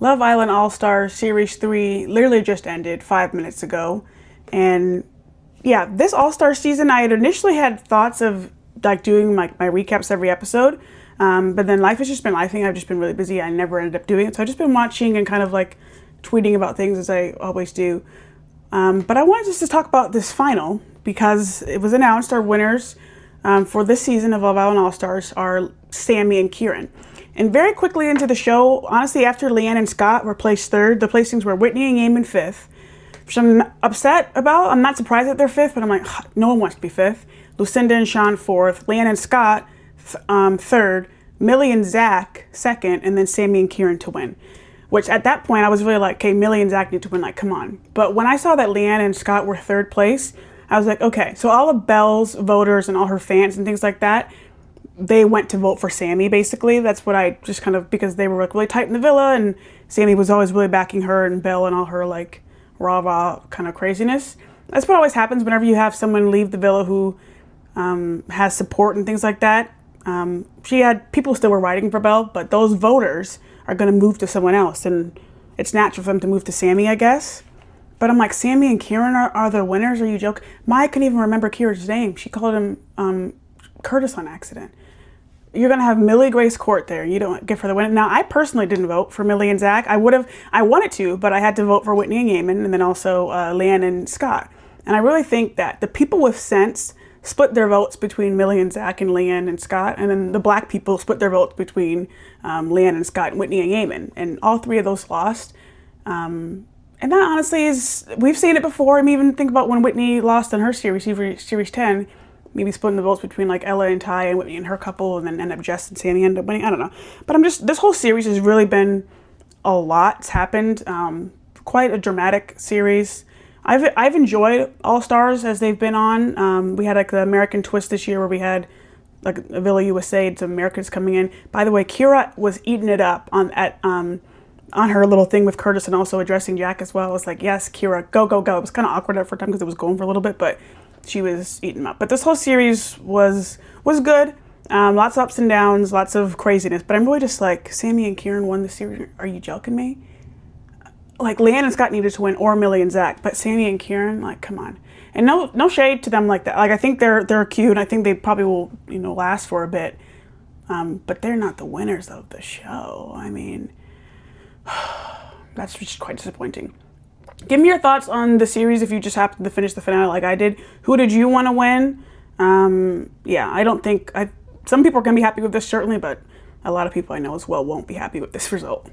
Love Island All Stars Series 3 literally just ended 5 minutes ago. And yeah, this All Star season, I had initially had thoughts of like doing my recaps every episode. But then life has just been lifing. I've just been really busy. I never ended up doing it. So I've just been watching and kind of like tweeting about things as I always do. But I wanted just to talk about this final because it was announced our winners for this season of Love Island All Stars are Sammy and Kieran. And very quickly into the show, honestly, after Leanne and Scott were placed third, the placings were Whitney and Eamon fifth, which I'm upset about. I'm not surprised that they're fifth, but I'm like, no one wants to be fifth. Lucinda and Sean fourth, Leanne and Scott third, Millie and Zach second, and then Sammy and Kieran to win. Which at that point I was really like, okay, Millie and Zach need to win, like, come on. But when I saw that Leanne and Scott were third place, I was like, okay, so all of Belle's voters and all her fans and things like that, they went to vote for Sammy, basically. That's what I just kind of, because they were like really tight in the villa and Sammy was always really backing her and Belle and all her like rah-rah kind of craziness. That's what always happens whenever you have someone leave the villa who has support and things like that. She had people still were writing for Belle, but those voters are going to move to someone else, and it's natural for them to move to Sammy, I guess. But I'm like, Sammy and Kieran are the winners? Are you joking? Maya couldn't even remember Kieran's name. She called him Curtis on accident. You're going to have Millie Grace Court there. You don't give her the win. Now, I personally didn't vote for Millie and Zach. I wanted to, but I had to vote for Whitney and Eamon, and then also Leanne and Scott. And I really think that the people with sense split their votes between Millie and Zach and Leanne and Scott, and then the black people split their votes between Leanne and Scott and Whitney and Eamon, and all three of those lost. And that honestly is, we've seen it before. I mean, even think about when Whitney lost on her series 10, maybe splitting the votes between like Ella and Ty and Whitney and her couple, and then end up Jess and Sammy end up winning. I don't know. But this whole series has really been a lot. It's happened. Quite a dramatic series. I've enjoyed All Stars as they've been on. We had like the American twist this year where we had like a Villa USA, it's Americans coming in. By the way, Kira was eating it up on her little thing with Curtis and also addressing Jack as well. It's like, yes, Kira, go, go, go. It was kind of awkward at first time because it was going for a little bit, but she was eating them up. But this whole series was good. Lots of ups and downs, lots of craziness. But I'm really just like, Sammy and Kieran won the series. Are you joking me? Like, Leanne and Scott needed to win, or Millie and Zach, but Sammy and Kieran, like, come on. And no shade to them like that. Like, I think they're cute. I think they probably will, last for a bit. But they're not the winners of the show. I mean, that's just quite disappointing. Give me your thoughts on the series if you just happened to finish the finale like I did. Who did you want to win? Yeah, I don't think, some people are going to be happy with this, certainly, but a lot of people I know as well won't be happy with this result.